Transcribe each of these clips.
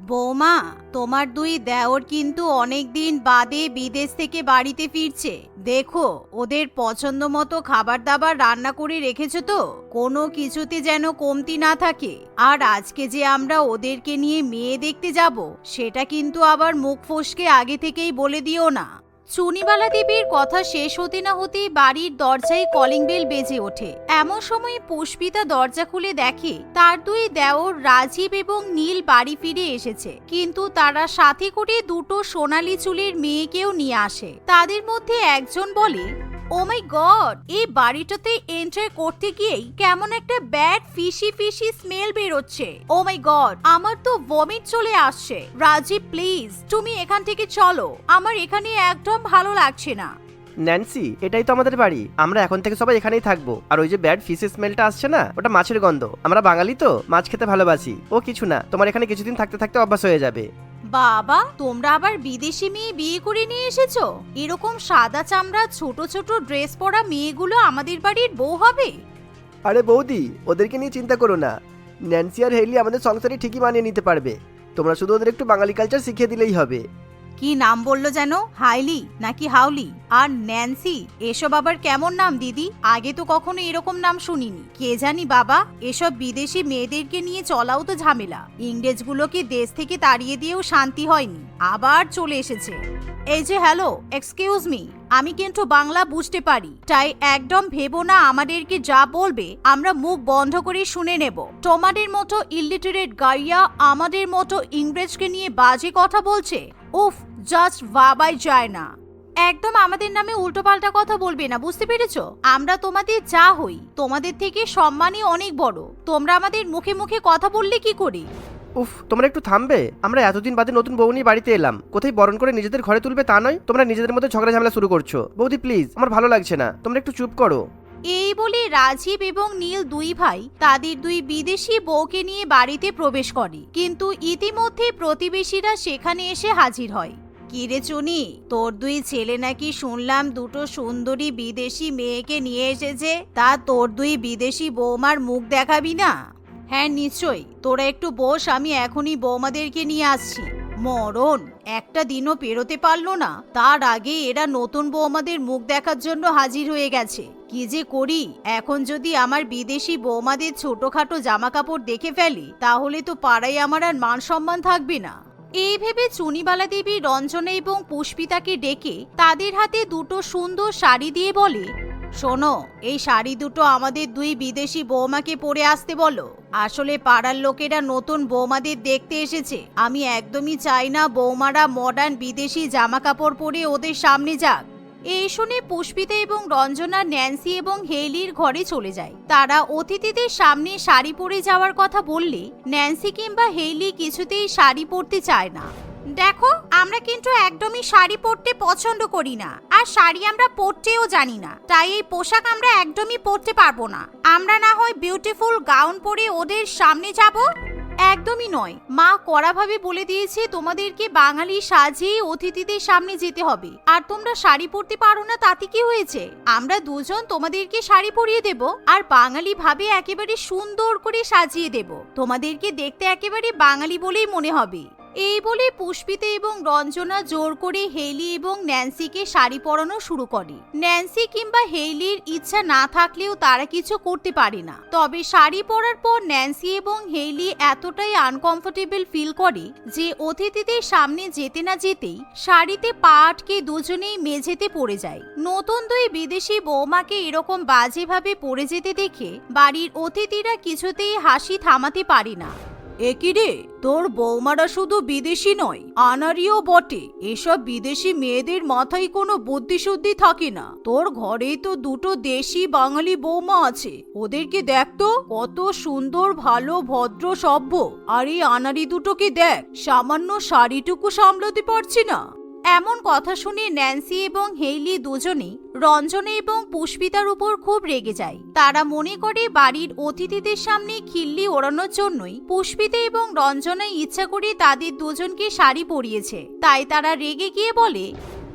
বৌমা, তোমার দুই দেওর কিন্তু অনেক দিন বাদে বিদেশ থেকে বাড়িতে ফিরছে। দেখো ওদের পছন্দ মতো খাবার দাবার রান্না করে রেখেছো তো, কোনো কিছুতে যেন কমতি না থাকে। আর আজকে যে আমরা ওদেরকে নিয়ে মেয়ে দেখতে যাব, সেটা কিন্তু আবার মুখ ফসকে আগে থেকেই বলে দিও না। চুনিবালা দেবীর কথা শেষ হতে না হতেই বাড়ির দরজায় কলিং বেল বেজে ওঠে। এমন সময় পুষ্পিতা দরজা খুলে দেখে তার দুই দেওর রাজীব এবং নীল বাড়ি ফিরে এসেছে, কিন্তু তারা সাথে করে দুটো সোনালী চুলের মেয়েকেও নিয়ে আসে। তাদের মধ্যে একজন বলে, ও মাই গড, এই বাড়িটাতে এন্টার করতে গিয়েই কেমন একটা ব্যাড ফিশি ফিশি স্মেল বেরোচ্ছে। ও মাই গড, আমার তো ভমিট চলে আসছে। রাজীব প্লিজ তুমি এখান থেকে চলো, আমার এখানে একদম ভালো লাগছে না। ন্যান্সি, এটাই তো আমাদের বাড়ি, আমরা এখন থেকে সবাই এখানেই থাকবো। আর ওই যে ব্যাড ফিশের স্মেলটা আসছে না, ওটা মাছের গন্ধ। আমরা বাঙালি তো মাছ খেতে ভালোবাসি। ও কিছু না, তোমার এখানে কিছুদিন থাকতে থাকতে অভ্যাস হয়ে যাবে। বাবা, তোমরা আবার বিদেশি মেয়ে বিয়ে করে নিয়ে এসেছো? এরকম সাদা চামড়া ছোট ছোট ড্রেস পরা মেয়েগুলো আমাদের বাড়ির বউ হবে? আরে বৌদি, ওদেরকে নিয়ে চিন্তা করো না। ন্যান্সি আর হেইলি আমাদের সংসারে ঠিকই মানিয়ে নিতে পারবে। তোমরা শুধু ওদের একটু বাঙালি কালচার শিখিয়ে দিলেই হবে। কি নাম বললো যেন? হাইলি নাকি হাউলি? আর ন্যান্সি, এসব আবার কেমন নাম দিদি? আগে তো কখনো এরকম নাম শুনিনি। কে জানি বাবা, এসব বিদেশি মেয়েদেরকে নিয়ে চলাও তো ঝামেলা। ইংরেজগুলোকে দেশ থেকে তাড়িয়ে দিয়েও শান্তি হয়নি, আবার চলে এসেছে। এই যে হ্যালো, এক্সকিউজ মি, আমি কিন্তু বাংলা বুঝতে পারি, তাই একদম ভেবো না আমাদেরকে যা বলবে আমরা মুখ বন্ধ করে শুনে নেব। তোমাদের মতো ইলিটারেট গাইয়া আমাদের মতো ইংরেজকে নিয়ে বাজে কথা বলছে। উফ, জাস্ট ভাবাই যায় না। একদম আমাদের নামে উল্টোপাল্টা কথা বলবে না, বুঝতে পেরেছো? আমরা তোমাদের যা হই, তোমাদের থেকে সম্মানই অনেক বড়। তোমরা আমাদের মুখে মুখে কথা বললে কি করে? উফ, তোমরা একটু থামবে? আমরা এতদিন বাদে নতুন বউ নিয়ে বাড়িতে এলাম, কোথায় বরণ করে নিজেদের ঘরে তুলবে তা নয়, তোমরা নিজেদের মধ্যে ঝগড়া ঝামেলা শুরু করছো। বৌদি প্লিজ, আমার ভালো লাগছে না, তোমরা একটু চুপ করো। এই বলে রাজীব এবং নীল দুই ভাই তাদের দুই বিদেশি বউকে নিয়ে বাড়িতে প্রবেশ করে, কিন্তু ইতিমধ্যে প্রতিবেশীরা সেখানে এসে হাজির হয়। কিরে চুনি, তোর দুই ছেলে নাকি শুনলাম দুটো সুন্দরী বিদেশি মেয়েকে নিয়ে এসেছে, তা তোর দুই বিদেশি বৌমার মুখ দেখাবি না? হ্যাঁ নিশ্চয়ই, তোরা একটু বস, আমি এখনই বৌমাদেরকে নিয়ে আসছি। মরণ, একটা দিনও পেরোতে পারলো না, তার আগে এরা নতুন বৌমাদের মুখ দেখার জন্য হাজির হয়ে গেছে। কি যে করি এখন, যদি আমার বিদেশি বৌমাদের ছোটখাটো জামা কাপড় দেখে ফেলি, তাহলে তো পাড়ায় আমার আর মান সম্মান থাকবে না। এই ভেবে চুনিবালা দেবী রঞ্জনা এবং পুষ্পিতাকে ডেকে তাদের হাতে দুটো সুন্দর শাড়ি দিয়ে বলে, শোনো, এই শাড়ি দুটো আমাদের দুই বিদেশি বৌমাকে পরে আসতে বলো। আসলে পাড়ার লোকেরা নতুন বৌমাদের দেখতে এসেছে, আমি একদমই চাই না বৌমারা মডার্ন বিদেশি জামা কাপড় পরে ওদের সামনে যাক। এই শুনে পুষ্পিতা এবং রঞ্জনা ন্যান্সি এবং হেইলির ঘরে চলে যায়। তারা অতিথিদের সামনে শাড়ি পরে যাওয়ার কথা বললে ন্যান্সি কিংবা হেইলি কিছুতেই শাড়ি পরতে চায় না। দেখো, আমরা কিন্তু একদমই শাড়ি পরতে পছন্দ করি না, আর শাড়ি আমরা পরতেও জানি না, তাই এই পোশাক আমরা একদমই পরতে পারবো না। আমরা না হয় বিউটিফুল গাউন পরে ওদের সামনে যাব। একদমই নয়, মা কড়াভাবে বলে দিয়েছে তোমাদেরকে বাঙালি সাজিয়ে অতিথিদের সামনে যেতে হবে। আর তোমরা শাড়ি পরতে পারো না, তাতে কি হয়েছে? আমরা দুজন তোমাদেরকে শাড়ি পরিয়ে দেব, আর বাঙালি ভাবে একেবারে সুন্দর করে সাজিয়ে দেব। তোমাদেরকে দেখতে একেবারে বাঙালি বলেই মনে হবে। এই বলে পুষ্পিতা এবং রঞ্জনা জোর করে হেইলি এবং ন্যান্সিকে শাড়ি পরানো শুরু করে। ন্যান্সি কিংবা হেইলির ইচ্ছা না থাকলেও তারা কিছু করতে পারে না। তবে শাড়ি পরার পর ন্যান্সি এবং হেইলি এতটাই আনকমফোর্টেবল ফিল করে যে অতিথিদের সামনে যেতে না যেতেই শাড়িতে পা আটকে দুজনেই মেঝেতে পড়ে যায়। নতুন দুই বিদেশি বৌমাকে এরকম বাজেভাবে পড়ে যেতে দেখে বাড়ির অতিথিরা কিছুতেই হাসি থামাতে পারে না। একই রে, তোর বৌমারা শুধু বিদেশি নয়, আনারিও বটে। এসব বিদেশি মেয়েদের মাথায় কোনো বুদ্ধি শুদ্ধি থাকে না। তোর ঘরেই তো দুটো দেশি বাঙালি বৌমা আছে, ওদেরকে দেখ তো কত সুন্দর, ভালো, ভদ্র, সভ্য। আর এই আনারি দুটোকে দেখ, সামান্য শাড়িটুকু সামলাতে পারছি না। এমন কথা শুনে ন্যান্সি এবং হেইলি দুজনেই রঞ্জনা এবং পুষ্পিতার উপর খুব রেগে যায়। তারা মনে করে বাড়ির অতিথিদের সামনে খিল্লি ওড়ানোর জন্যই পুষ্পিতা এবং রঞ্জনা ইচ্ছা করে তাদের দুজনকে শাড়ি পরিয়েছে। তাই তারা রেগে গিয়ে বলে,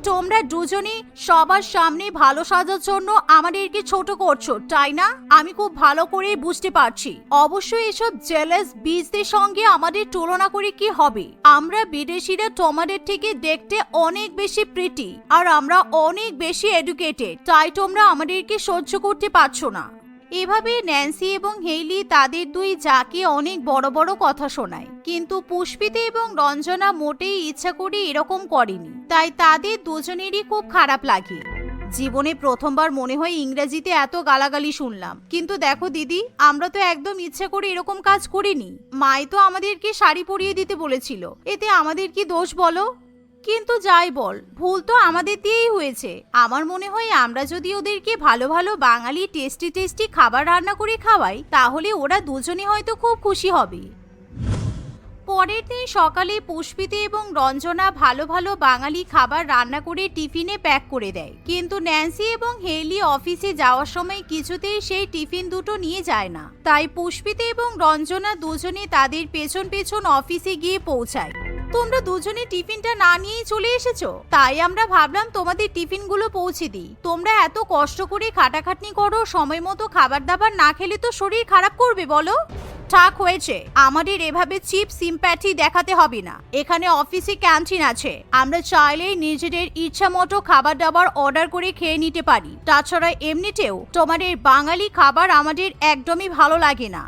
তোমরা দুজনই সবার সামনে ভালো সাজার জন্য আমাদেরকে ছোট করছো, তাই না? আমি খুব ভালো করে বুঝতে পারছি। অবশ্যই এসব জেলাস বীজদের সঙ্গে আমাদের তুলনা করে কি হবে? আমরা বিদেশিরা তোমাদের থেকে দেখতে অনেক বেশি প্রিটি, আর আমরা অনেক বেশি এডুকেটেড, তাই তোমরা আমাদেরকে সহ্য করতে পারছো না। এভাবে ন্যান্সি এবং হেইলি তাদের দুই যাকে অনেক বড় বড় কথা শোনায়, কিন্তু পুষ্পিতা এবং রঞ্জনা মোটেই ইচ্ছা করে এরকম করেনি, তাই তাদের দুজনেরই খুব খারাপ লাগে। জীবনে প্রথমবার মনে হয় ইংরেজিতে এত গালাগালি শুনলাম। কিন্তু দেখো দিদি, আমরা তো একদম ইচ্ছা করে এরকম কাজ করিনি। মাই তো আমাদেরকে শাড়ি পরিয়ে দিতে বলেছিল, এতে আমাদের কি দোষ বলো? কিন্তু যাই বল, ভুল তো আমাদের দিয়েই হয়েছে। আমার মনে হয় আমরা যদি ওদেরকে ভালো ভালো বাঙালি টেস্টি টেস্টি খাবার রান্না করে খাওয়াই, তাহলে ওরা দুজনে হয়তো খুব খুশি হবে। পরের দিন সকালে পুষ্পিতা এবং রঞ্জনা ভালো ভালো বাঙালি খাবার রান্না করে টিফিনে প্যাক করে দেয়, কিন্তু ন্যান্সি এবং হেইলি অফিসে যাওয়ার সময় কিছুতেই সেই টিফিন দুটো নিয়ে যায় না। তাই পুষ্পিতা এবং রঞ্জনা দুজনে তাদের পেছন পেছন অফিসে গিয়ে পৌঁছায়। তোমরা দুজনে টিফিনটা না নিয়েই চলে এসেছো, তাই আমরা ভাবলাম তোমাদের টিফিনগুলো পৌঁছে দিই। তোমরা এত কষ্ট করে খাটাখাটনি করো, সময় মতো খাবার দাবার না খেলে তো শরীর খারাপ করবে বলো? ঠিক হয়েছে, আমাদের এভাবে চিপ সিম্প্যাথি দেখাতে হবে না। এখানে অফিসে ক্যান্টিন আছে, আমরা চাইলেই নিজেদের ইচ্ছা মতো খাবার দাবার অর্ডার করে খেয়ে নিতে পারি। তাছাড়া এমনিতেও তোমাদের বাঙালি খাবার আমাদের একদমই ভালো লাগে না।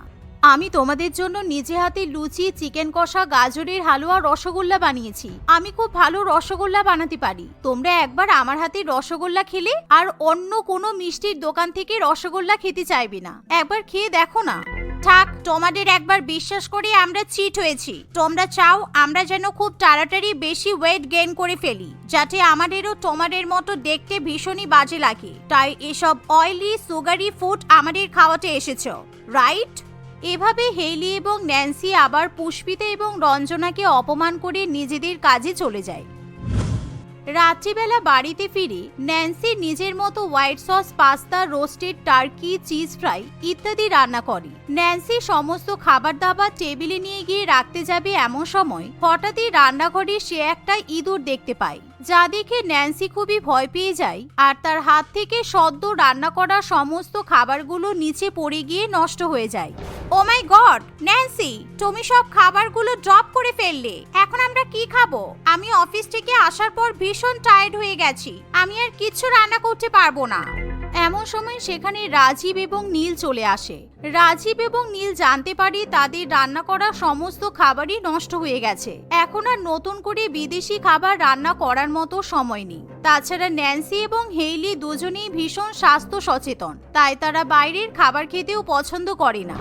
আমি তোমাদের জন্য নিজে হাতে লুচি, চিকেন কষা, গাজরের হালুয়া, রসগোল্লা বানিয়েছি। আমি খুব ভালো রসগোল্লা বানাতে পারি। তোমরা একবার আমার হাতে রসগোল্লা খেলে আর অন্য কোনো মিষ্টির দোকান থেকে রসগোল্লা খেতে চাইবে না। একবার খেয়ে দেখো না। থাক, তোমাদের একবার বিশ্বাস করে আমরা চিট হয়েছি। তোমরা চাও আমরা যেন খুব তাড়াতাড়ি বেশি ওয়েট গেইন করে ফেলি, যাতে আমাদেরও তোমাদের মতো দেখতে ভীষণই বাজে লাগে। তাই এসব অয়েলি সুগারি ফুড আমাদের খাওয়াতে এসেছো, রাইট? এভাবে হেইলি এবং ন্যান্সি আবার পুষ্পিতা এবং রঞ্জনাকে অপমান করে নিজেদের কাজে চলে যায়। রাত্রিবেলা বাড়িতে ফিরে ন্যান্সি নিজের মতো white sauce pasta, roasted turkey, cheese fry ইত্যাদি রান্না করে। ন্যান্সি সমস্ত খাবার দাবার টেবিলে নিয়ে গিয়ে রাখতে যাবে, এমন সময় হঠাৎই রান্নাঘরে সে একটা ইঁদুর দেখতে পায়, যা দেখে ন্যান্সি খুবই ভয় পেয়ে যায় আর তার হাত থেকে সদ্য রান্না করা সমস্ত খাবারগুলো নিচে পড়ে গিয়ে নষ্ট হয়ে যায়। ও মাই গড, ন্যান্সি, তুমি সব খাবারগুলো ড্রপ করে ফেললে। এখন আমরা কি খাবো? আমি অফিস থেকে আসার পর ভীষণ টায়ার্ড হয়ে গেছি, আমি আর কিছু রান্না করতে পারবো না। এমন সময় সেখানে রাজীব এবং নীল চলে আসে। রাজীব এবং নীল জানতে পারে তাদের রান্না করা সমস্ত খাবারই নষ্ট হয়ে গেছে। এখন আর নতুন করে বিদেশি খাবার রান্না করার মতো সময় নেই। তাছাড়া ন্যান্সি এবং হেইলি দুজনেই ভীষণ স্বাস্থ্য সচেতন, তাই তারা বাইরের খাবার খেতেও পছন্দ করে না।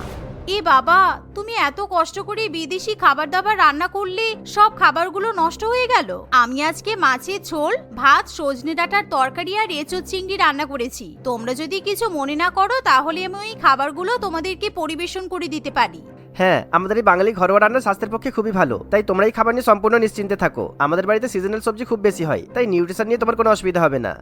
এ বাবা, তুমি এত কষ্ট করে বিদেশি খাবার দাবার রান্না করলে সব খাবারগুলো নষ্ট হয়ে গেল। আমি আজকে মাছের ঝোল, ভাত, সজনে ডাঁটার তরকারি আর এঁচোড় চিংড়ি রান্না করেছি। তোমরা যদি কিছু মনে না করো তাহলে আমি ওই খাবারগুলো তোমাদেরকে পরিবেশন করে দিতে পারি। হ্যাঁ, আমাদের এই বাঙালি ঘরোয়া রান্না স্বাস্থ্যের পক্ষে খুবই ভালো, তাই তোমরা এই খাবার নিয়ে সম্পূর্ণ নিশ্চিন্তে থাকো। আমাদের বাড়িতে সিজনাল সবজি খুব বেশি হয়, তাই নিউট্রিশন নিয়ে তোমার কোনো অসুবিধা হবে না।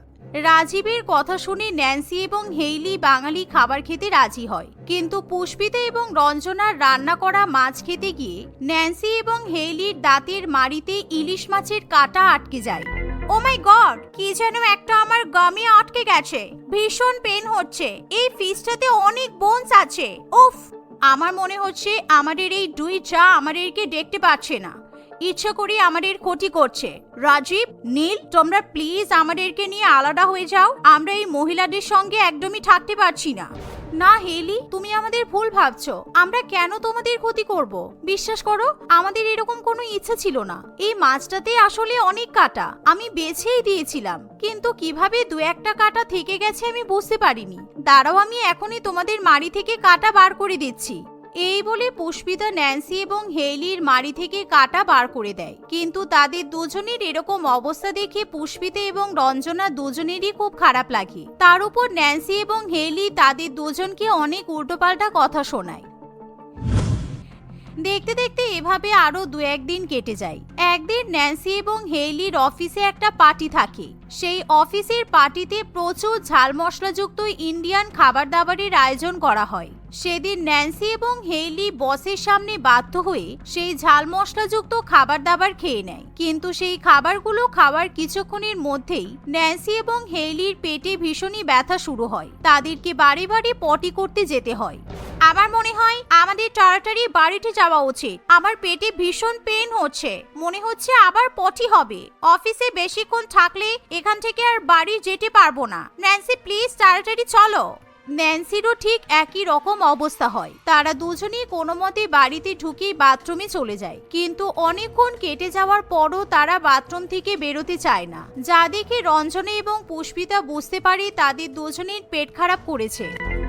রাজীবের কথা শুনে ন্যান্সি এবং হেইলি বাঙালি খাবার খেতে রাজি হয়, কিন্তু পুষ্পিতা এবং রঞ্জনার রান্না করা মাছ খেতে গিয়ে ন্যান্সি এবং হেইলির দাঁতের মাড়িতে ইলিশ মাছের কাঁটা আটকে যায়। ও মাই গড, কি যেন একটা আমার গামে আটকে গেছে, ভীষণ পেন হচ্ছে। এই ফিশটাতে অনেক বোনস আছে। উফ, আমার মনে হচ্ছে আমাদের এই দুই চা আমাদেরকে দেখতে পাচ্ছে না, ইচ্ছা করে আমাদের ক্ষতি করছে। রাজীব, নীল, তোমরা প্লিজ আমাদেরকে নিয়ে আলাদা হয়ে যাও। আমরা এই মহিলাদের সঙ্গে একদমই থাকতে পারছি না। না হেইলি, তুমি আমাদের ভুল ভাবছো। আমরা কেন তোমাদের ক্ষতি করব? বিশ্বাস করো, আমাদের এরকম কোনো ইচ্ছা ছিল না। এই মাছটাতে আসলে অনেক কাঁটা, আমি বেছেই দিয়েছিলাম, কিন্তু কিভাবে দু একটা কাঁটা থেকে গেছে আমি বুঝতে পারিনি। দাঁড়াও, আমি এখনই তোমাদের মাড়ি থেকে কাঁটা বার করে দিচ্ছি। এই বলে পুষ্পিতা ন্যান্সি এবং হেইলির মাড়ি থেকে কাঁটা বার করে দেয়, কিন্তু তাদের দুজনের এরকম অবস্থা দেখে পুষ্পিতা এবং রঞ্জনা দুজনেরই খুব খারাপ লাগে। তার উপর ন্যান্সি এবং হেইলি তাদের দুজনকে অনেক উল্টোপাল্টা কথা শোনায়। দেখতে দেখতে এভাবে আরো দু একদিন কেটে যায়। একদিন ন্যান্সি এবং হেইলির অফিসে একটা পার্টি থাকে। সেই অফিসের পার্টিতে প্রচুর ঝাল মশলাযুক্ত ইন্ডিয়ান খাবার দাবারের আয়োজন করা হয়। সেদিন ন্যান্সি এবং হেইলি বসের সামনে বাধ্য হয়ে সেই ঝাল মশলাযুক্ত খাবার দাবার খেয়ে নেয়, কিন্তু সেই খাবারগুলো খাওয়ার কিছুক্ষণের মধ্যেই ন্যান্সি এবং হেইলির পেটে ভীষণই ব্যথা শুরু হয়। তাদেরকে বাড়ি বাড়ি পটি করতে যেতে হয়। আমার মনে হয় আমাদের তাড়াতাড়ি বাড়িতে যাওয়া উচিত। আমার পেটে ভীষণ পেন হচ্ছে, মনে হচ্ছে আবার পটি হবে। অফিসে বেশিক্ষণ থাকলে এখান থেকে আর বাড়ি যেতে পারবো না। ন্যান্সি প্লিজ তাড়াতাড়ি চলো। ন্যান্সিরও ঠিক একই রকম অবস্থা হয়। তারা দুজনেই কোনো মতে বাড়িতে ঢুকেই বাথরুমে চলে যায়, কিন্তু অনেকক্ষণ কেটে যাওয়ার পরও তারা বাথরুম থেকে বেরোতে চায় না, যা দেখে রঞ্জনা এবং পুষ্পিতা বুঝতে পারে তাদের দুজনের পেট খারাপ করেছে।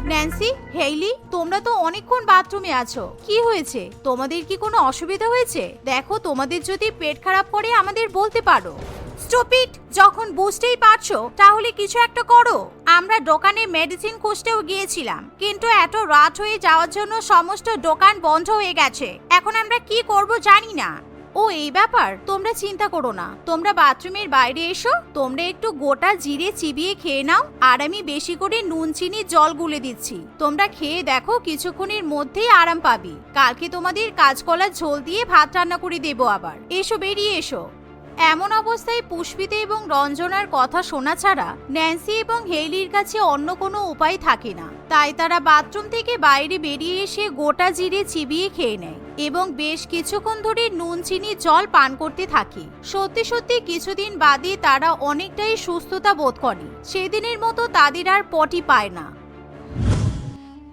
ন্যান্সি, হেইলি, তোমরা তো অনেকক্ষণ বাথরুমে আছো, কি হয়েছে? তোমাদের কি কোনো অসুবিধা হয়েছে? দেখো, তোমাদের যদি পেট খারাপ করে আমাদের বলতে পারো। স্টুপিড, যখন বুঝতেই পারছো তাহলে কিছু একটা করো। আমরা দোকানে মেডিসিন খুঁজতেও গিয়েছিলাম, কিন্তু এত রাত হয়ে যাওয়ার জন্য সমস্ত দোকান বন্ধ হয়ে গেছে। এখন আমরা কি করব জানি না। ও এই ব্যাপার, তোমরা চিন্তা করো না। তোমরা বাথরুমের বাইরে এসো, তোমরা একটু গোটা জিরে চিবিয়ে খেয়ে নাও, আর আমি বেশি করে নুন চিনি জল গুলে দিচ্ছি। তোমরা খেয়ে দেখো, কিছুক্ষণের মধ্যেই আরাম পাবি। কালকে তোমাদের কাঁচকলার ঝোল দিয়ে ভাত রান্না করে দেবো আবার। এসো, বেরিয়ে এসো। এমন অবস্থায় পুষ্পিতা এবং রঞ্জনার কথা শোনা ছাড়া ন্যান্সি এবং হেইলির কাছে অন্য কোনো উপায় থাকে না। তাই তারা বাথরুম থেকে বাইরে বেরিয়ে এসে গোটা জিরে চিবিয়ে খেয়ে নেয় এবং বেশ কিছুক্ষণ ধরে নুন চিনি জল পান করতে থাকে। সত্যি সত্যি কিছুদিন বাদে তারা অনেকটাই সুস্থতা বোধ করে। সেদিনের মতো তাদের আর পটি পায় না।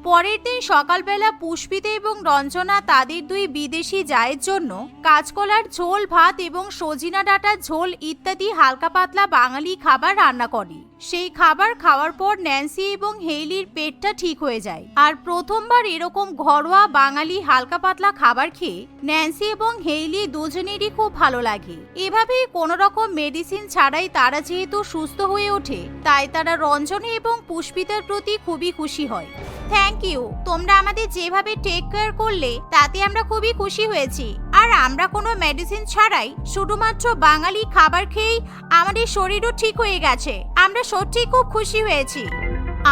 পরের দিন সকালবেলা পুষ্পিতা এবং রঞ্জনা তাদের দুই বিদেশি জায়ের জন্য কাঁচকলার ঝোল, ভাত এবং সজিনা ডাঁটার ঝোল ইত্যাদি হালকা পাতলা বাঙালি খাবার রান্না করে। সেই খাবার খাওয়ার পর ন্যান্সি এবং হেইলির পেটটা ঠিক হয়ে যায়। আর প্রথমবার এরকম ঘরোয়া বাঙালি হালকা পাতলা খাবার খেয়ে ন্যান্সি এবং হেইলি দুজনেরই খুব ভালো লাগে। এভাবেই কোনো রকম মেডিসিন ছাড়াই তারা যেহেতু সুস্থ হয়ে ওঠে, তাই তারা রঞ্জনা এবং পুষ্পিতার প্রতি খুবই খুশি হয়। থ্যাংক ইউ, তোমরা আমাদের যেভাবে টেক কেয়ার করলে তাতে আমরা খুবই খুশি হয়েছি। আর আমরা কোনো মেডিসিন ছাড়াই শুধুমাত্র বাঙালি খাবার খেয়েই আমাদের শরীরও ঠিক হয়ে গেছে। আমরা সত্যিই খুব খুশি হয়েছি।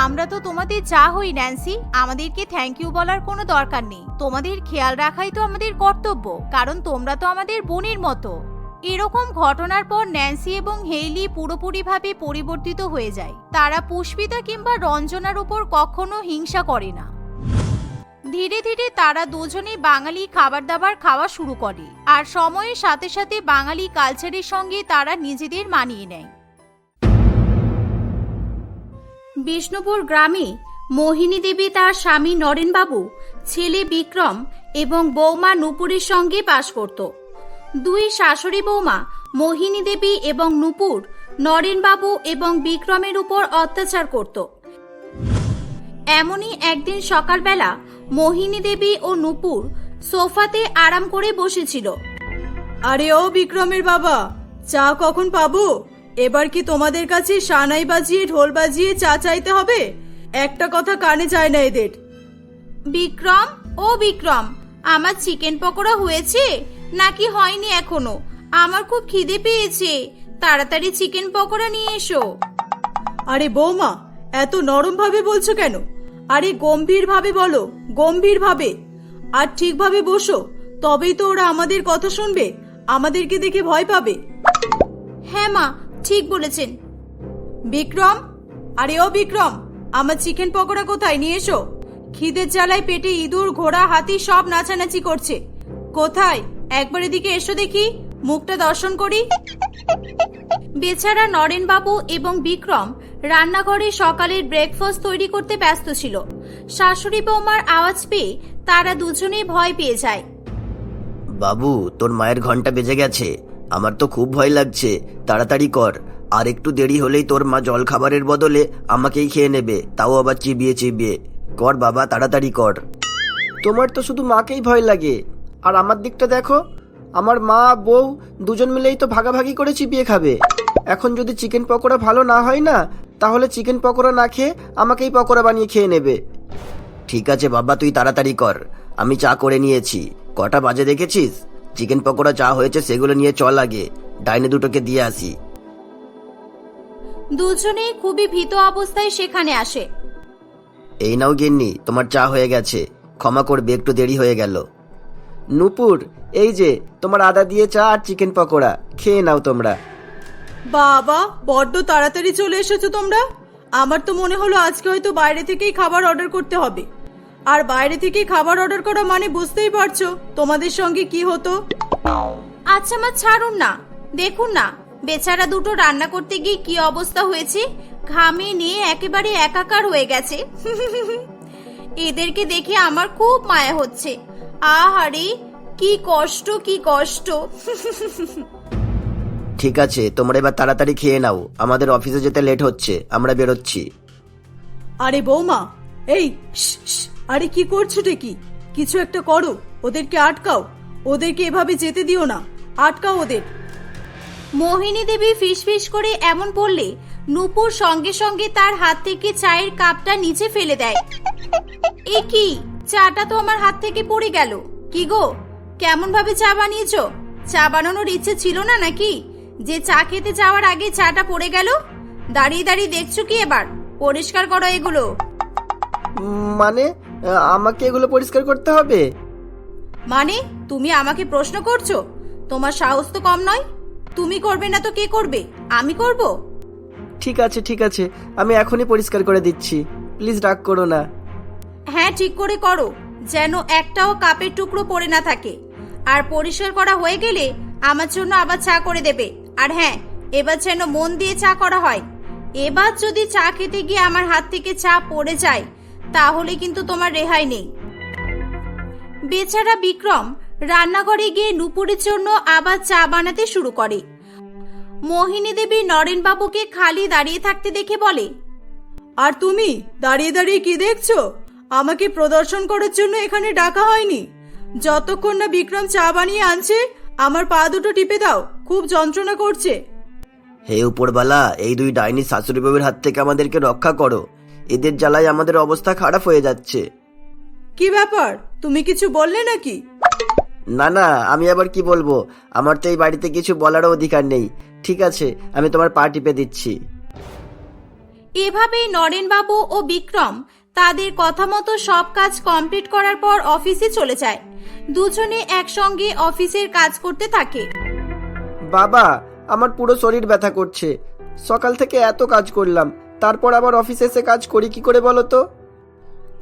আমরা তো তোমাদের যা হই ন্যান্সি, আমাদেরকে থ্যাংক ইউ বলার কোনো দরকার নেই। তোমাদের খেয়াল রাখাই তো আমাদের কর্তব্য, কারণ তোমরা তো আমাদের বোনের মতো। এরকম ঘটনার পর ন্যান্সি এবং হেইলি পুরোপুরিভাবে পরিবর্তিত হয়ে যায়। তারা পুষ্পিতা কিংবা রঞ্জনার উপর কখনো হিংসা করে না। ধীরে ধীরে তারা দুজনেই বাঙালি খাবার দাবার খাওয়া শুরু করে, আর সময়ের সাথে সাথে বাঙালি কালচারের সঙ্গে তারা নিজেদের মানিয়ে নেয়। বিষ্ণুপুর গ্রামে মোহিনী দেবী তার স্বামী নরেনবাবু, ছেলে বিক্রম এবং বৌমা নূপুরের সঙ্গে বাস করত। দুই শাশুড়ি বৌমা মোহিনী দেবী এবং নূপুর নরেনবাবু এবং বিক্রমের উপর অত্যাচার করত। এমনই একদিন সকালবেলা মোহিনী দেবী ও নূপুর সোফাতে আরাম করে বসেছিল। আরে ও বিক্রমের বাবা, চা কখন পাবো? এবার কি তোমাদের কাছে সানাই বাজিয়ে ঢোল বাজিয়ে চা চাইতে হবে? একটা কথা কানে যায় না এদের। বিক্রম, ও বিক্রম, আমার চিকেন পকোড়া হয়েছে নাকি হয়নি এখনো? আমার খুব খিদে পেয়েছে, তাড়াতাড়ি চিকেন পকোড়া নিয়ে এসো। আরে বৌমা, এত নরম ভাবে বলছো কেন? আরে গম্ভীর ভাবে বলো, গম্ভীর ভাবে। আর ঠিকভাবে বসো, তবেই তো ওরা আমাদের কথা শুনবে, আমাদেরকে দেখে ভয় পাবে। হ্যাঁ মা, ঠিক বলেছেন। বিক্রম, আরে ও বিক্রম, আমার চিকেন পকোড়া কোথায়? নিয়ে এসো। খিদের জ্বালায় পেটে ইঁদুর, ঘোড়া, হাতি সব নাচানাচি করছে। কোথায়? একবার এদিকে এসো দেখি, মুখটা দর্শন করি। বেচারা নরেনবাবু এবং বিক্রম রান্নাঘরে সকালের ব্রেকফাস্ট তৈরি করতে ব্যস্ত ছিল। শাশুড়ি বৌমার আওয়াজ পেয়ে তারা দুজনেই ভয় পেয়ে যায়। বাবু, তোর মায়ের ঘন্টা বেজে গেছে, আমার তো খুব ভয় লাগছে, তাড়াতাড়ি কর। আর একটু দেরি হলেই তোর মা জল খাবারের বদলে আমাকেই খেয়ে নেবে, তাও আবার চিবিয়ে চিবিয়ে। কর বাবা, তাড়াতাড়ি কর। তোমার তো শুধু মাকেই ভয় লাগে, আর আমার দিকটা দেখো, আমার মা বউ দুজন মিলেই তো ভাগাভাগি করে চিবিয়ে খাবে। এখন যদি চিকেন পকোড়া ভালো না হয় না, তাহলে চিকেন পকোড়া না খেয়ে আমাকেই পকোড়া বানিয়ে খেয়ে নেবে। ঠিক আছে বাবা, তুই তাড়াতাড়ি কর, আমি চা করে নিয়েছি। কটা বাজে দেখেছিস? চিকেন পকোড়া চা হয়েছে, সেগুলো নিয়ে চল আগে, ডাইনে দুটোকে দিয়ে আসি। দুজনেই খুবই ভীত অবস্থায় সেখানে আসে। এই নাও গিন্নি, তোমার চা হয়ে গেছে। ক্ষমা করবে, একটু দেরি হয়ে গেল। নূপুর, এই যে তোমার আদা দিয়ে চা আর চিকেন পকোড়া, খেয়ে নাও তোমরা। বাবা, বড্ড তাড়াতাড়ি চলে এসেছো তোমরা। আমার তো মনে হলো আজকে হয়তো বাইরে থেকেই খাবার অর্ডার করতে হবে। আর বাইরে থেকে খাবার অর্ডার করা মানে বুঝতেই পারছো তোমাদের সঙ্গে কি হতো। আচ্ছা মা, ছাড়ুন না। দেখুন না, বেচারা দুটো রান্না করতে গিয়ে কি অবস্থা হয়েছে। ঘামে নিয়ে একেবারে একাকার হয়ে গেছে। এদেরকে দেখে আমার খুব মায়া হচ্ছে। আহারে, কি কষ্ট, কি কষ্ট। ঠিক আছে, তোমরা এবার তাড়াতাড়ি খেয়ে নাও, আমাদের অফিসে যেতে লেট হচ্ছে, আমরা বেরোচ্ছি। আরে বৌমা, এই শ্, শ্, আরে কি করছো কি? কিছু একটা করো, ওদেরকে আটকাও। ওদেরকে এভাবে যেতে দিও না, আটকাও ওদের। মোহিনী দেবী ফিসফিস করে এমন বললে নূপুর সঙ্গে সঙ্গে তার হাত থেকে চায়ের কাপটা নিচে ফেলে দেয়। এ কি, চাটা তো আমার হাত থেকে পড়ে গেল। কি গো, কেমন ভাবে চা বানিয়েছো? চা বানানোর ইচ্ছে ছিল না নাকি, যে চা খেতে যাওয়ার আগে চাটা পড়ে গেল? দাঁড়িয়ে দাঁড়িয়ে দেখছো কি? এবার পরিষ্কার করো এগুলো। মানে আমাকে এগুলো পরিষ্কার করতে হবে? মানে তুমি আমাকে প্রশ্ন করছো? তোমার সাহস তো কম নয়। তুমি করবে না তো কে করবে? আমি করব। ঠিক আছে ঠিক আছে, আমি এখনই পরিষ্কার করে দিচ্ছি, প্লিজ রাগ করো না। হ্যাঁ, ঠিক করে করো, যেন একটাও কাপের টুকরো পড়ে না থাকে। আর পরিষ্কার করা হয়ে গেলে আমার জন্য আবার চা করে দেবে। আর হ্যাঁ, এবার যেন মন দিয়ে চা করা হয়। এবার যদি চা খেতে গিয়ে আমার হাত থেকে চা পড়ে যায়, তাহলে কিন্তু তোমার রেহাই নেই। বেচারা বিক্রম রান্নাঘরে গিয়ে নূপুরের জন্য আবার চা বানাতে শুরু করে। মোহিনী দেবী নরেনবাবুকে খালি দাঁড়িয়ে থাকতে দেখে বলে, আর তুমি দাঁড়িয়ে দাঁড়িয়ে কি দেখছো? আমাকে প্রদর্শন করার জন্য এখানে ডাকা হয়নি। যতক্ষণ না বিক্রম চা বানিয়ে আনছে, আমার পা দুটো টিপে দাও, খুব যন্ত্রণা করছে। হে উপরবালা, এই দুই ডাইনি শাশুড়ি বাবুর হাত থেকে আমাদেরকে রক্ষা করো, এদের জ্বালায় আমাদের অবস্থা খারাপ হয়ে যাচ্ছে। কি ব্যাপার, তুমি কিছু বললে নাকি? না না, আমি আবার কি বলবো, আমার তো এই বাড়িতে কিছু বলারও অধিকার নেই। ঠিক আছে, আমি তোমার পা টিপে দিচ্ছি। এভাবেই নরেনবাবু ও বিক্রম তাদের কথা মতো সব কাজ কমপ্লিট করার পর অফিসে চলে যায়। দুজনে একসঙ্গে অফিসের কাজ করতে থাকে। বাবা, আমার পুরো শরীর ব্যথা করছে। সকাল থেকে এত কাজ করলাম, তারপর আবার অফিসে এসে কাজ করি কি করে বলো তো?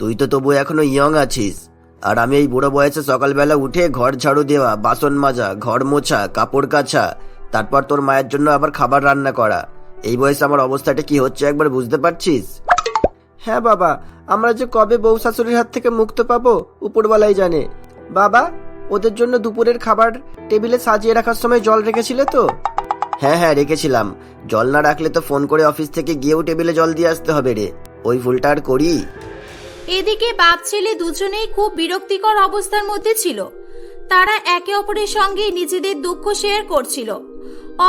তুই তো তবু এখনো ইয়ং আছিস, আর আমি এই বুড়ো বয়সে সকালবেলা উঠে ঘর ঝাড়ু দেওয়া, বাসন মাজা, ঘর মোছা, কাপড় কাচা, তারপর তোর মায়ের জন্য আবার খাবার রান্না করা, এই বয়সে আমার অবস্থাটা কি হচ্ছে একবার বুঝতে পারছিস? হ্যাঁ বাবা, আমরা যে কবে বউ শাশুড়ির হাত থেকে মুক্ত পাবো উপরওয়ালাই জানে। বাবা, ওদের জন্য দুপুরের খাবার টেবিলে সাজিয়ে রাখার সময় জল রেখেছিলে তো? হ্যাঁ হ্যাঁ, রেখেছিলাম। জল না রাখলে তো ফোন করে অফিস থেকে গিয়েও টেবিলে জল দিয়ে আসতে হবে রে, ওই ভুলটা আর করি? এদিকে বাপ ছেলে দুজনেই খুব বিরক্তিকর অবস্থার মধ্যে ছিল। তারা একে অপরের সঙ্গে নিজেদের দুঃখ শেয়ার করছিল।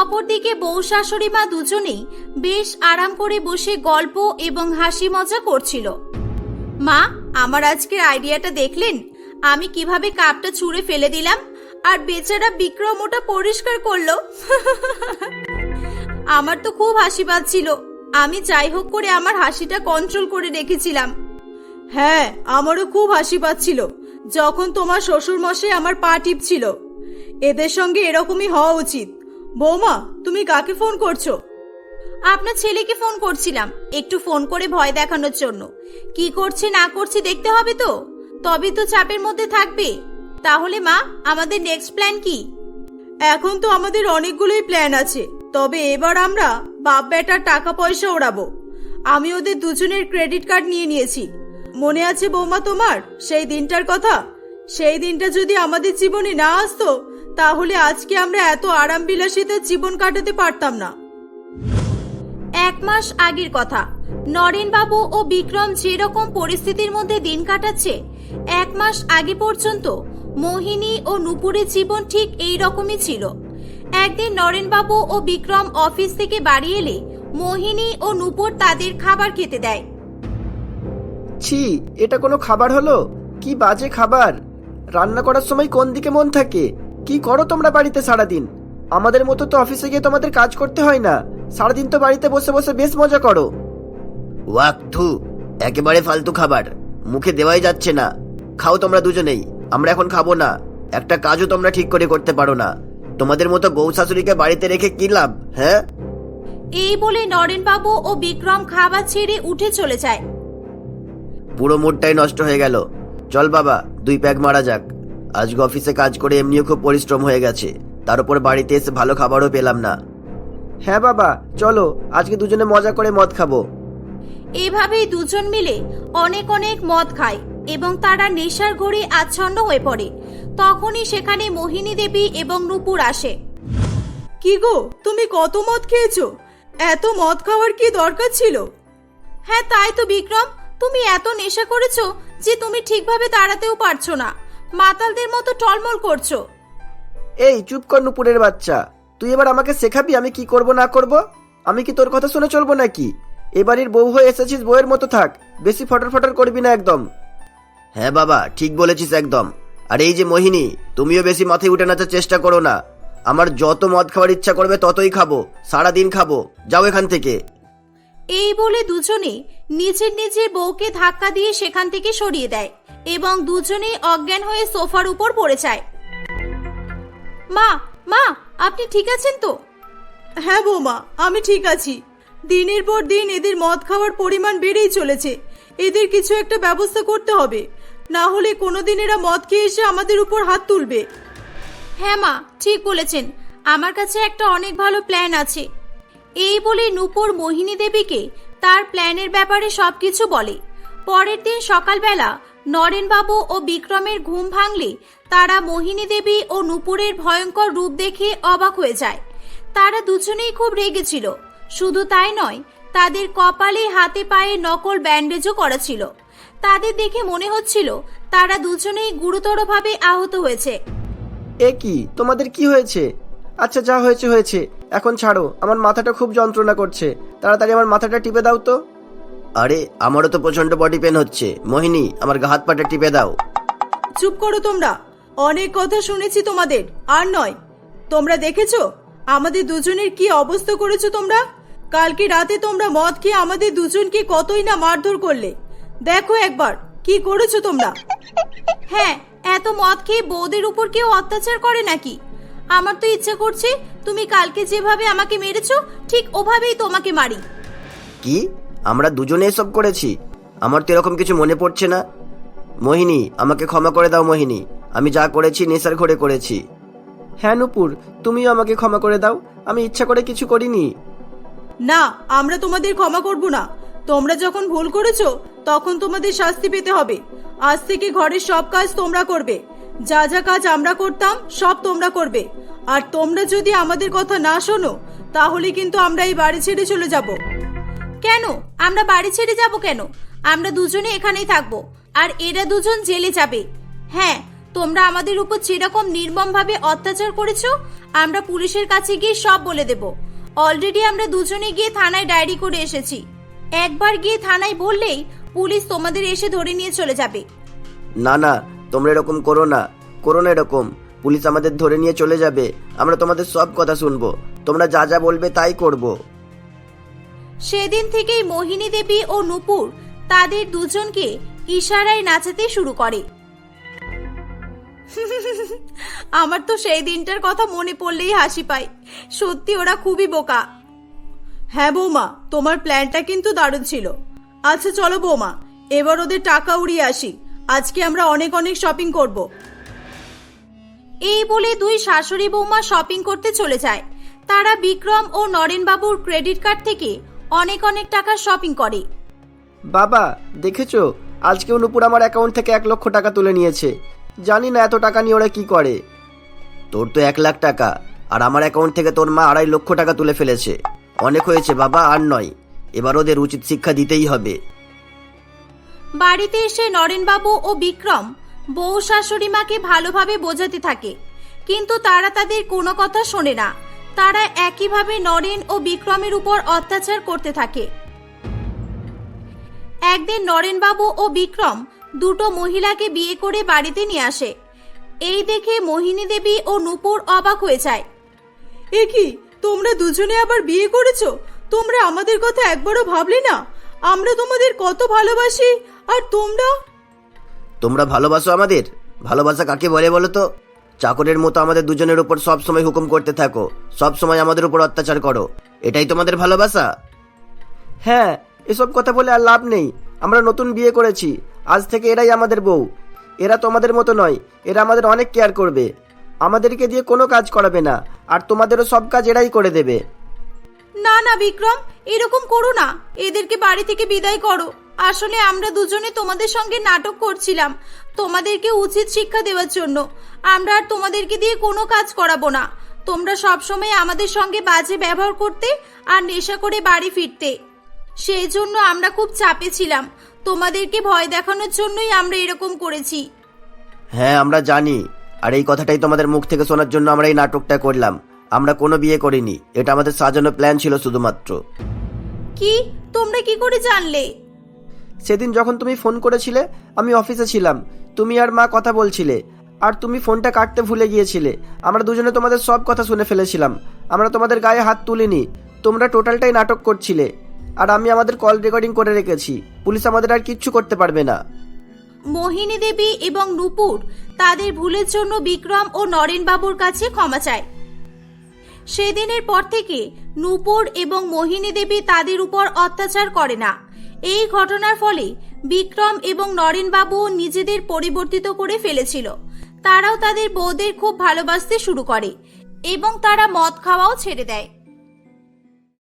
অপরদিকে বউ শাশুড়ি মা দুজনেই বেশ আরাম করে বসে গল্প এবং হাসি মজা করছিল। মা, আমার আজকের আইডিয়াটা দেখলেন? আমি কিভাবে কাপটা ছুঁড়ে ফেলে দিলাম, আর বেচারা বিক্রম ওটা পরিষ্কার করলো। আমার তো খুব হাসি পাচ্ছিল। আমি যাই হোক করে আমার হাসিটা কন্ট্রোল করে রেখেছিলাম। হ্যাঁ, আমারও খুব হাসি পাচ্ছিল যখন তোমার শ্বশুর মশাই আমার পা টিপছিল। এদের সঙ্গে এরকমই হওয়া উচিত। বৌমা, তুমি কাকে ফোন করছো? আপনার ছেলেকে ফোন করছিলাম, একটু ফোন করে ভয় দেখানোর জন্য। কি করছে না করছে দেখতে হবে তো, তবে তো চাপের মধ্যে থাকবে। তাহলে মা, আমাদের নেক্সট প্ল্যান কি? এখন তো আমাদের অনেকগুলোই প্ল্যান আছে, তবে এবার আমরা বাপ বেটার টাকা পয়সা ওড়াবো। আমি ওদের দুজনের ক্রেডিট কার্ড নিয়ে নিয়েছি। মনে আছে বৌমা তোমার সেই দিনটার কথা? সেই দিনটা যদি আমাদের জীবনে না আসতো, তাহলে আজকে আমরা এত আরাম বিলাসিতার জীবন কাটাতে পারতাম না। 1 মাস আগের কথা। নরেনবাবু ও বিক্রম যেরকম পরিস্থিতির মধ্যে দিন কাটাচ্ছে, 1 মাস আগে পর্যন্ত মোহিনী ও নূপুরের জীবন ঠিক এই রকমই ছিল। একদিন নরেনবাবু ও বিক্রম অফিস থেকে বাড়ি এলে মোহিনী ও নূপুর তাদের খাবার খেতে দেয়। ছি, এটা কোনো খাবার হলো? কি বাজে খাবার! রান্না করার সময় কোন দিকে মন থাকে? কি করো তোমরা বাড়িতে সারাদিন? আমাদের মতো তো অফিসে গিয়ে তোমাদের কাজ করতে হয় না, সারাদিন তো বাড়িতে বসে বসে বেশ মজা করো। ওয়াক থু, একেবারে ফালতু খাবার, মুখে দেওয়াই যাচ্ছে না। খাও তোমরা দুজনেই, আমরা এখন খাবো না। একটা কাজও তোমরা ঠিক করে করতে পারো না। তোমাদের মতো বউ শাশুড়িকে বাড়িতে রেখে কি লাভ, হ্যাঁ? এই বলে নরেনবাবু ও বিক্রম খাবার ছেড়ে উঠে চলে যায়। পুরো মুডটাই নষ্ট হয়ে গেল। চল বাবা, 2 প্যাক মারা যাক। আজকে অফিসে কাজ করে এমনিও খুব পরিশ্রম হয়ে গেছে, তার উপর বাড়িতে এসে ভালো খাবারও পেলাম না। হ্যাঁ বাবা, চলো আজকে দুজনে মজা করে মদ খাবো। এভাবেই দুজন মিলে অনেক অনেক মদ খায় এবং তারা নেশার ঘোরে আচ্ছন্ন হয়ে পড়ে। তখনই সেখানে মোহিনী দেবী এবং নূপুর আসে। কি গো, তুমি কত মদ খেয়েছো? এত মদ খাওয়ার কি দরকার ছিল? হ্যাঁ তাই তো বিক্রম, তুমি এত নেশা করেছো যে তুমি ঠিকভাবে দাঁড়াতেও পারছো না, মাতালদের মতো টলমল করছো। এই চুপ কর নুপুরের বাচ্চা, তুই এবার আমাকে শেখাবি আমি কি করব না করব? আমি কি তোর কথা শুনে চলবো নাকি? এবাড়ির বউ হয়ে এসেছিস, বউয়ের মতো থাক, বেশি ফটর ফটর করবি না একদম। হ্যাঁ বাবা, ঠিক বলেছিস একদম। আর এই যে মোহিনী, তুমিও বেশি মাথায় উঠে নাচার চেষ্টা করো না। আমার যত মদ খাওয়ার ইচ্ছা করবে ততই খাবো, সারাদিন খাবো। যাও এখান থেকে। এই বলে দুজনে নিজের নিজের বউকে ধাক্কা দিয়ে সেখান থেকে সরিয়ে দেয় এবং দুজনেই অজ্ঞান হয়ে সোফার উপর পড়ে যায়। মা, মা, আপনি ঠিক আছেন তো? হ্যাঁ বৌমা, আমি ঠিক আছি। দিনের পর দিন এদের মদ খাওয়ার পরিমাণ বেড়েই চলেছে। এদের কিছু একটা ব্যবস্থা করতে হবে, না হলে কোনোদিন এরা মদ খেয়ে এসে আমাদের উপর হাত তুলবে। হ্যাঁ মা, ঠিক বলেছেন, আমার কাছে একটা অনেক ভালো প্ল্যান আছে। এই বলে নূপুর মোহিনী দেবীকে তার প্ল্যানের ব্যাপারে সবকিছু বলে। পরের দিন সকালবেলা নরেনবাবু ও বিক্রমের ঘুম ভাঙলে তারা মোহিনী দেবী ও নূপুরের ভয়ঙ্কর রূপ দেখে অবাক হয়ে যায়। তারা দুজনেই খুব রেগেছিল। শুধু তাই নয়, তাদের কপালে হাতে পায়ে নকল ব্যান্ডেজও করা ছিল। তাদের দেখে মনে হচ্ছিল তারা দুজনেই গুরুতরভাবে আহত হয়েছে। এ কি, তোমাদের কি হয়েছে? আচ্ছা যা হয়েছে হয়েছে, এখন ছাড়ো, আমার মাথাটা খুব যন্ত্রণা করছে, তাড়াতাড়ি আমার মাথাটা টিপে দাও তো। আরে আমারও তো প্রচন্ড বডি পেন হচ্ছে। মোহিনী, আমার হাত পাটা টিপে দাও। চুপ করো তোমরা, অনেক কথা শুনেছি তোমাদের, আর নয়। তোমরা দেখেছো আমাদের দুজনের কি অবস্থা করেছো তোমরা? কালকে রাতে তোমরা মদ খেয়ে আমাদের দুজনকে কতই না মারধর করলে। দেখো একবার কি করেছো তোমরা। হ্যাঁ, এত মদ খেয়ে বউদের উপর কেউ অত্যাচার করে নাকি? আমার তো ইচ্ছে করছে তুমি কালকে যেভাবে আমাকে মেরেছো ঠিক ওভাবেই তোমাকে মারি। কি, আমরা দুজনে এসব করেছি? আমার তো এরকম কিছু মনে পড়ছে না। মোহিনী, আমাকে ক্ষমা করে দাও মোহিনী, আমি যা করেছি নেশার ঘোরে করেছি। হ্যাঁ নূপুর, তুমিও আমাকে ক্ষমা করে দাও, আমি ইচ্ছা করে কিছু করিনি। না, আমরা তোমাদের ক্ষমা করব না। তোমরা যখন ভুল করেছো তখন তোমাদের শাস্তি পেতে হবে। আজ থেকে ঘরের সব কাজ তোমরা করবে, যা যা কাজ আমরা করতাম সব তোমরা করবে। আর তোমরা যদি আমাদের কথা না শোনো তাহলে কিন্তু আমরা এই বাড়ি ছেড়ে চলে যাব। কেন আমরা বাড়ি ছেড়ে যাব কেন? আমরা দুজনে এখানেই থাকবো আর এরা দুজন জেলে যাবে। হ্যাঁ, তোমরা আমাদের উপর যেরকম নির্মমভাবে অত্যাচার করেছো আমরা পুলিশের কাছে গিয়ে সব বলে দেব। অলরেডি আমরা দুজনে গিয়ে থানায় ডায়েরি করে এসেছি। একবার গিয়ে থানায় বললেই পুলিশ তোমাদের এসে ধরে নিয়ে চলে যাবে। না না, তোমরা এরকম করো না, করো না এরকম। পুলিশ আমাদের ধরে নিয়ে চলে যাবে, আমরা তোমাদের সব কথা শুনবো, তোমরা যা যা বলবে তাই করব। সেদিন থেকেই মোহিনী দেবী ও নূপুর তাদের দুজনকে ইশারায় নাচাতে শুরু করে। আমার তো সেই দিনটার কথা মনে পড়লেই হাসি পায়। সত্যি ওরা খুবই বোকা। হ্যাঁ বৌমা, তোমার প্ল্যানটা কিন্তু দারুণ ছিল। আচ্ছা চলো বৌমা, এবার ওদের টাকা উড়িয়ে আসি। আজকে আমরা অনেক অনেক শপিং করব। এই বলে দুই শাশুড়ি বৌমা শপিং করতে চলে যায়। তারা বিক্রম ও নরেনবাবুর ক্রেডিট কার্ড থেকে অনেক অনেক টাকা শপিং করে। বাবা দেখেছো, আজকেও নূপুর আমার অ্যাকাউন্ট থেকে 1 লক্ষ টাকা তুলে নিয়েছে। জানি না এত টাকা নিয়ে ওরা কি করে। তোর তো 1 লাখ টাকা, আর আমার অ্যাকাউন্ট থেকে তোর মা 2.5 লক্ষ টাকা তুলে ফেলেছে। অনেক হয়েছে বাবা, আর নয়, এবার ওদের উচিত শিক্ষা দিতেই হবে। বাড়িতে এসে নরেনবাবু ও বিক্রম বউ শাশুড়ি মাকে ভালোভাবে বোঝাতে থাকে, কিন্তু তারা তাদের কোনো কথা শোনে না। তারা একইভাবে নরেন ও বিক্রমের উপর অত্যাচার করতে থাকে। একদিন নরেনবাবু ও বিক্রম দুটো মহিলাকে বিয়ে করে বাড়িতে নিয়ে আসে। এই দেখে মোহিনী দেবী ও নূপুর অবাক হয়ে যায়। এ কি, তোমরা দুজনে আবার বিয়ে করেছো? তোমরা আমাদের কথা একবারও ভাবলে না? আমরা তোমাদের কত ভালোবাসি আর তোমরা ভালোবাসো আমাদের? ভালোবাসা কাকে বলে বলো তো? চাকরের মতো আমাদের দুজনের উপর সব সময় হুকুম করতে থাকো, সব সময় আমাদের উপর অত্যাচার করো, এটাই তোমাদের ভালোবাসা? হ্যাঁ, এসব কথা বলে আর লাভ নেই। আমরা নতুন বিয়ে করেছি, আজ থেকে এরাই আমাদের বউ। এরা তোমাদের মতো নয়, এরা আমাদের অনেক কেয়ার করবে, আমাদেরকে দিয়ে কোনো কাজ করাবে না, আর তোমাদেরও সব কাজ এরাই করে দেবে। না না বিক্রম, এরকম করো না, এদেরকে বাড়ি থেকে বিদায় করো। আসলে আমরা দুজনে তোমাদের সঙ্গে নাটক করছিলাম, তোমাদেরকে উচিত শিক্ষা দেওয়ার জন্য। আমরা আর তোমাদেরকে দিয়ে কোনো কাজ করাবো না। তোমরা সব সময় আমাদের সঙ্গে বাজে ব্যবহার করতে আর নেশা করে বাড়ি ফিরতে, সেই জন্য আমরা খুব চাপে ছিলাম। তোমাদেরকে ভয় দেখানোর জন্যই আমরা এরকম করেছি। হ্যাঁ, আমরা জানি, আর এই কথাটাই তোমাদের মুখ থেকে শোনার জন্য আমরা এই নাটকটা করলাম। আমরা কোনো বিয়ে করিনি, এটা আমাদের সাজানো প্ল্যান ছিল শুধুমাত্র। কি, তোমরা কি করে জানলে? সেদিন যখন তুমি ফোন করেছিলে আমি অফিসে ছিলাম, তুমি আর মা কথা বলছিলে, আর তুমি ফোনটা কাটতে ভুলে গিয়েছিলে। আমরা দুজনে তোমাদের সব কথা শুনে ফেলেছিলাম। আমরা তোমাদের গায়ে হাত তুলিনি, তোমরা টোটালটাই নাটক করছিলে। আর আমি আমাদের কল রেকর্ডিং করে রেখেছি, পুলিশ আমাদের আর কিচ্ছু করতে পারবে না। মোহিনী দেবী এবং নূপুর তাদের ভুলের জন্য বিক্রম ও নরেন বাবুর কাছে ক্ষমা চায়। সেদিনের পর থেকে নূপুর এবং মোহিনী দেবী তাদের উপর অত্যাচার করে না। এই ঘটনার ফলে বিক্রম এবং নরেন বাবু নিজেদের পরিবর্তিত করে ফেলেছিল। তারাও তাদের বউদের খুব ভালোবাসতে শুরু করে এবং তারা মদ খাওয়াও ছেড়ে দেয়।